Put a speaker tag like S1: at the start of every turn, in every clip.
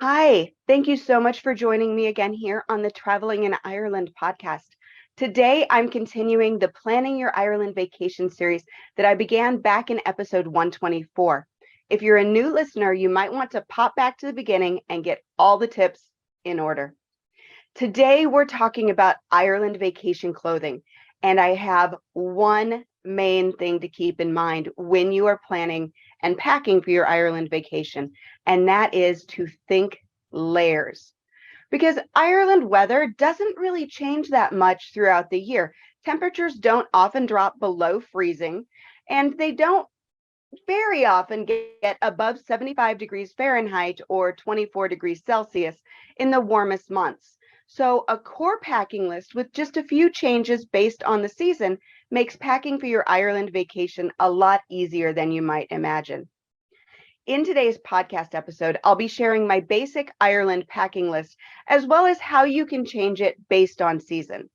S1: Hi, thank you so much for joining me again here on the Traveling in Ireland podcast. Today, I'm continuing the Planning Your Ireland Vacation series that I began back in episode 124. If you're a new listener, you might want to pop back to the beginning and get all the tips in order. Today, we're talking about Ireland vacation clothing, and I have one main thing to keep in mind when you are planning and packing for your Ireland vacation, and that is to think layers. Because Ireland weather doesn't really change that much throughout the year. Temperatures don't often drop below freezing, and they don't very often get above 75 degrees Fahrenheit or 24 degrees Celsius in the warmest months. So a core packing list with just a few changes based on the season makes packing for your Ireland vacation a lot easier than you might imagine. In today's podcast episode, I'll be sharing my basic Ireland packing list, as well as how you can change it based on season.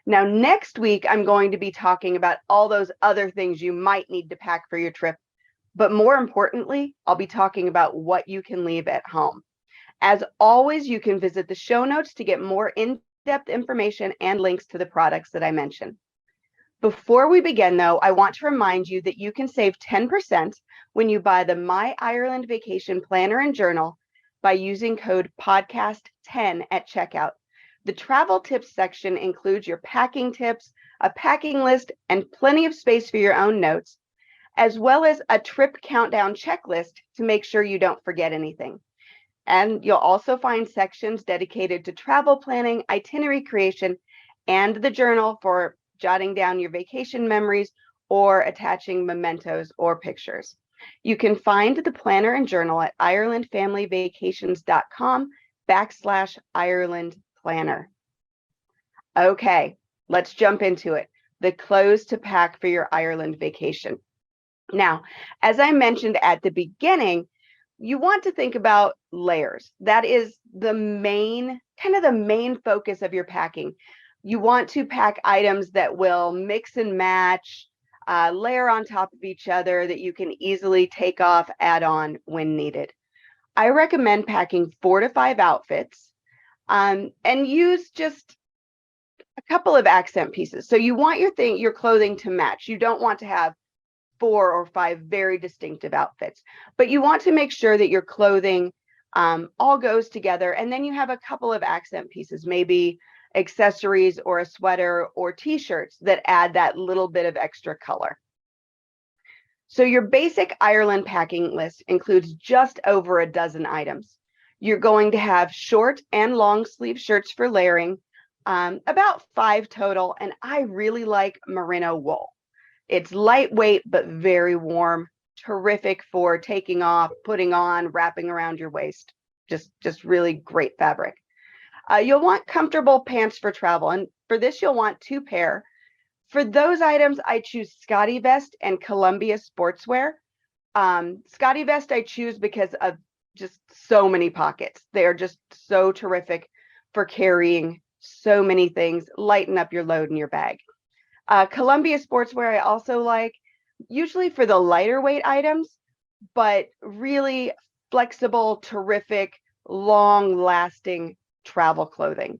S1: Now, next week, I'm going to be talking about all those other things you might need to pack for your trip. But more importantly, I'll be talking about what you can leave at home. As always, you can visit the show notes to get more in-depth information and links to the products that I mentioned. Before we begin, though, I want to remind you that you can save 10% when you buy the My Ireland Vacation Planner and Journal by using code podcast10 at checkout. The travel tips section includes your packing tips, a packing list, and plenty of space for your own notes, as well as a trip countdown checklist to make sure you don't forget anything. And you'll also find sections dedicated to travel planning, itinerary creation, and the journal for jotting down your vacation memories or attaching mementos or pictures. You can find the planner and journal at irelandfamilyvacations.com/Ireland planner. Okay, let's jump into it. The clothes to pack for your Ireland vacation. Now, as I mentioned at the beginning, you want to think about layers. That is the main focus of your packing. You want to pack items that will mix and match, layer on top of each other that you can easily take off, add on when needed. I recommend packing 4 to 5 outfits and use just a couple of accent pieces. So you want your clothing to match. You don't want to have 4 or 5 very distinctive outfits, but you want to make sure that your clothing all goes together, and then you have a couple of accent pieces, maybe accessories or a sweater or t-shirts that add that little bit of extra color. So your basic Ireland packing list includes just over a dozen items. You're going to have short and long sleeve shirts for layering, about 5 total, and I really like merino wool. It's lightweight, but very warm, terrific for taking off, putting on, wrapping around your waist. Just really great fabric. You'll want comfortable pants for travel, and for this, you'll want 2 pair. For those items, I choose Scotty Vest and Columbia Sportswear. Scotty Vest I choose because of just so many pockets. They are just so terrific for carrying so many things, lighten up your load in your bag. Columbia Sportswear I also like, usually for the lighter weight items, but really flexible, terrific, long-lasting travel clothing.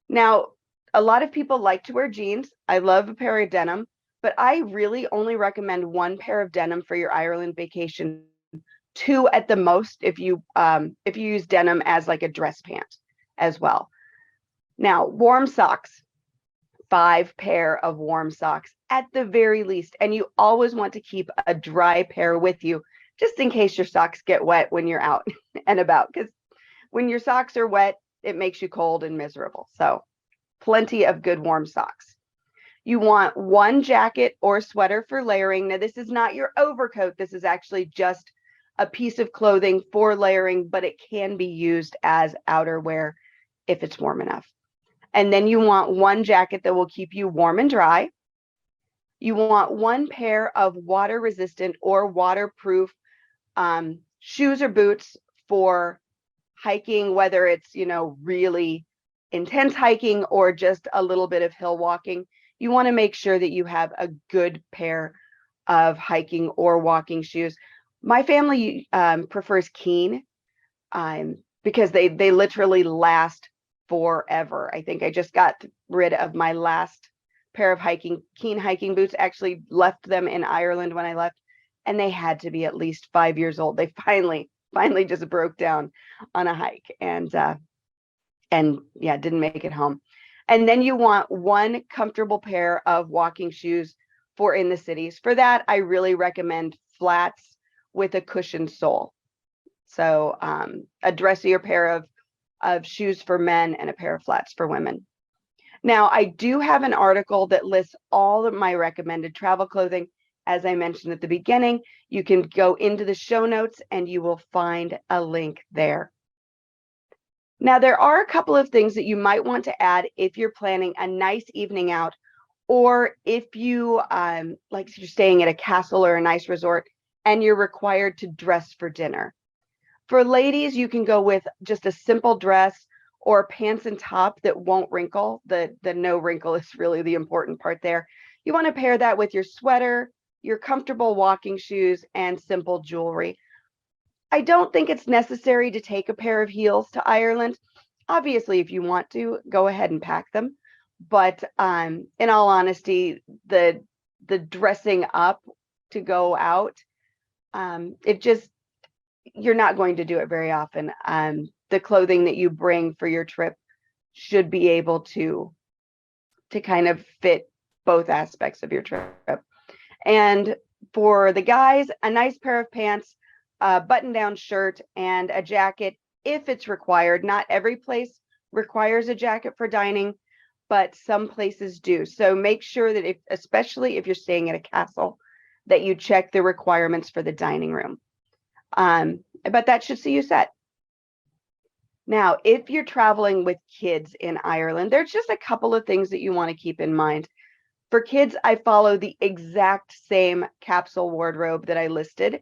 S1: Now, a lot of people like to wear jeans. I love a pair of denim, but I really only recommend 1 pair of denim for your Ireland vacation, 2 at the most if you use denim as like a dress pant as well. Now, warm socks. 5 pair of warm socks at the very least. And you always want to keep a dry pair with you, just in case your socks get wet when you're out and about. Because when your socks are wet, it makes you cold and miserable. So plenty of good warm socks. You want 1 jacket or sweater for layering. Now, this is not your overcoat. This is actually just a piece of clothing for layering, but it can be used as outerwear if it's warm enough. And then you want 1 jacket that will keep you warm and dry. You want 1 pair of water-resistant or waterproof shoes or boots for hiking, whether it's, really intense hiking or just a little bit of hill walking. You want to make sure that you have a good pair of hiking or walking shoes. My family prefers Keen. because they literally last forever. I think I just got rid of my last pair of keen hiking boots. Actually left them in Ireland when I left, and they had to be at least 5 years old. They finally just broke down on a hike, and yeah, didn't make it home. And then you want one comfortable pair of walking shoes for in the cities. For that, I really recommend flats with a cushioned sole. So a dressier pair of shoes for men and a pair of flats for women. Now, I do have an article that lists all of my recommended travel clothing. As I mentioned at the beginning, you can go into the show notes and you will find a link there. Now, there are a couple of things that you might want to add if you're planning a nice evening out, or if you like you're staying at a castle or a nice resort and you're required to dress for dinner. For ladies, you can go with just a simple dress or pants and top that won't wrinkle. The no wrinkle is really the important part there. You want to pair that with your sweater, your comfortable walking shoes, and simple jewelry. I don't think it's necessary to take a pair of heels to Ireland. Obviously, if you want to, go ahead and pack them. But in all honesty, the dressing up to go out, you're not going to do it very often. The clothing that you bring for your trip should be able to kind of fit both aspects of your trip. And for the guys, a nice pair of pants, a button-down shirt, and a jacket if it's required. Not every place requires a jacket for dining, but some places do. So make sure that especially if you're staying at a castle, that you check the requirements for the dining room. But that should see you set. Now, if you're traveling with kids in Ireland, there's just a couple of things that you want to keep in mind. For kids, I follow the exact same capsule wardrobe that I listed.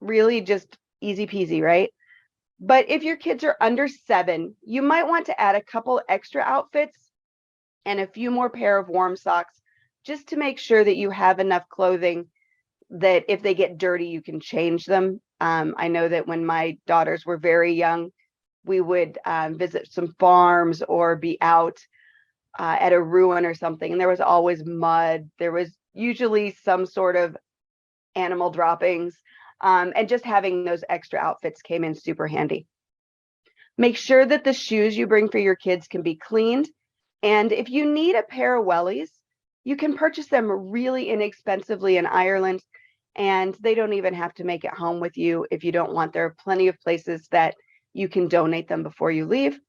S1: Really just easy peasy, right? But if your kids are under 7, you might want to add a couple extra outfits and a few more pair of warm socks, just to make sure that you have enough clothing that if they get dirty, you can change them. I know that when my daughters were very young, we would visit some farms or be out at a ruin or something, and there was always mud. There was usually some sort of animal droppings, and just having those extra outfits came in super handy. Make sure that the shoes you bring for your kids can be cleaned, and if you need a pair of wellies, you can purchase them really inexpensively in Ireland, and they don't even have to make it home with you if you don't want. There are plenty of places that you can donate them before you leave.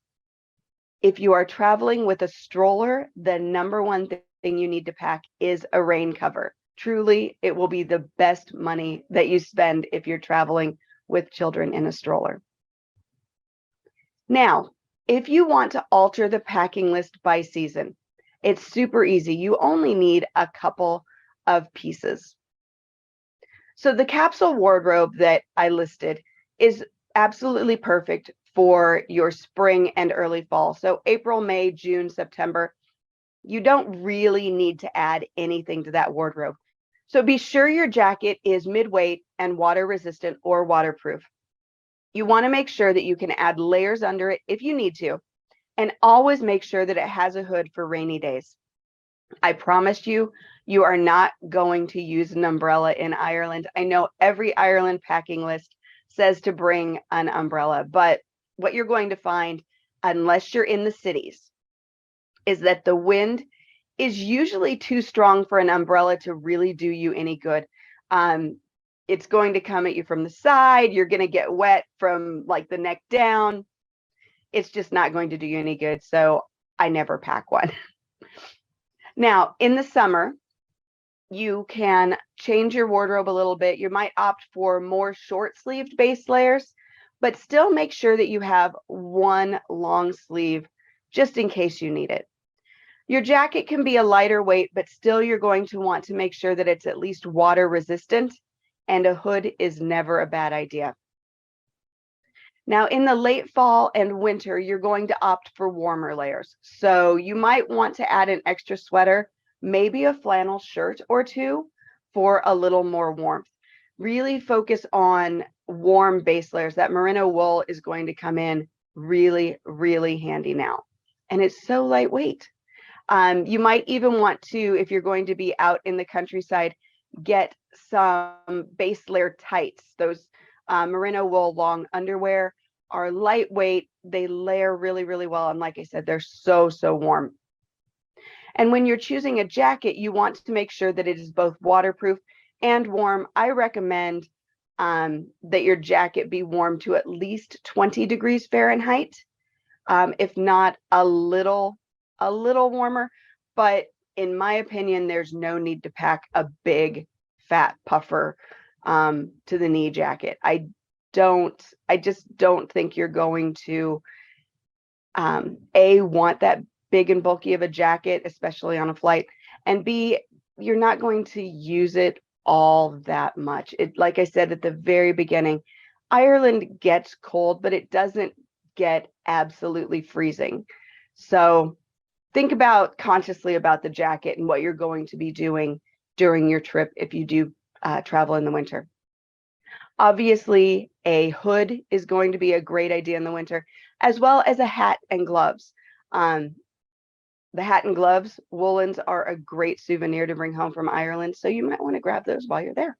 S1: If you are traveling with a stroller, the number one thing you need to pack is a rain cover. Truly, it will be the best money that you spend if you're traveling with children in a stroller. Now, if you want to alter the packing list by season, it's super easy. You only need a couple of pieces. So the capsule wardrobe that I listed is absolutely perfect for your spring and early fall. So April, May, June, September, you don't really need to add anything to that wardrobe. So be sure your jacket is mid-weight and water resistant or waterproof. You want to make sure that you can add layers under it if you need to, and always make sure that it has a hood for rainy days. I promise you, you are not going to use an umbrella in Ireland. I know every Ireland packing list says to bring an umbrella, but what you're going to find, unless you're in the cities, is that the wind is usually too strong for an umbrella to really do you any good. It's going to come at you from the side. You're going to get wet from like the neck down. It's just not going to do you any good. So I never pack one. Now, in the summer, you can change your wardrobe a little bit. You might opt for more short-sleeved base layers, but still make sure that you have one long sleeve just in case you need it. Your jacket can be a lighter weight, but still you're going to want to make sure that it's at least water resistant, and a hood is never a bad idea. Now, in the late fall and winter, you're going to opt for warmer layers. So you might want to add an extra sweater, maybe a flannel shirt or two for a little more warmth. Really focus on warm base layers. That merino wool is going to come in really, really handy now. And it's so lightweight. You might even want to, if you're going to be out in the countryside, get some base layer tights. Those merino wool long underwear are lightweight. They layer really, really well. And like I said, they're so, so warm. And when you're choosing a jacket, you want to make sure that it is both waterproof and warm. I recommend that your jacket be warm to at least 20 degrees Fahrenheit, if not a little warmer. But in my opinion, there's no need to pack a big fat puffer to the knee jacket. I just don't think you're going to want that big and bulky of a jacket, especially on a flight, and B, you're not going to use it all that much. It, like I said at the very beginning, Ireland gets cold, but it doesn't get absolutely freezing. So think consciously about the jacket and what you're going to be doing during your trip if you do travel in the winter. Obviously, a hood is going to be a great idea in the winter, as well as a hat and gloves. The hat and gloves, woolens, are a great souvenir to bring home from Ireland, so you might want to grab those while you're there.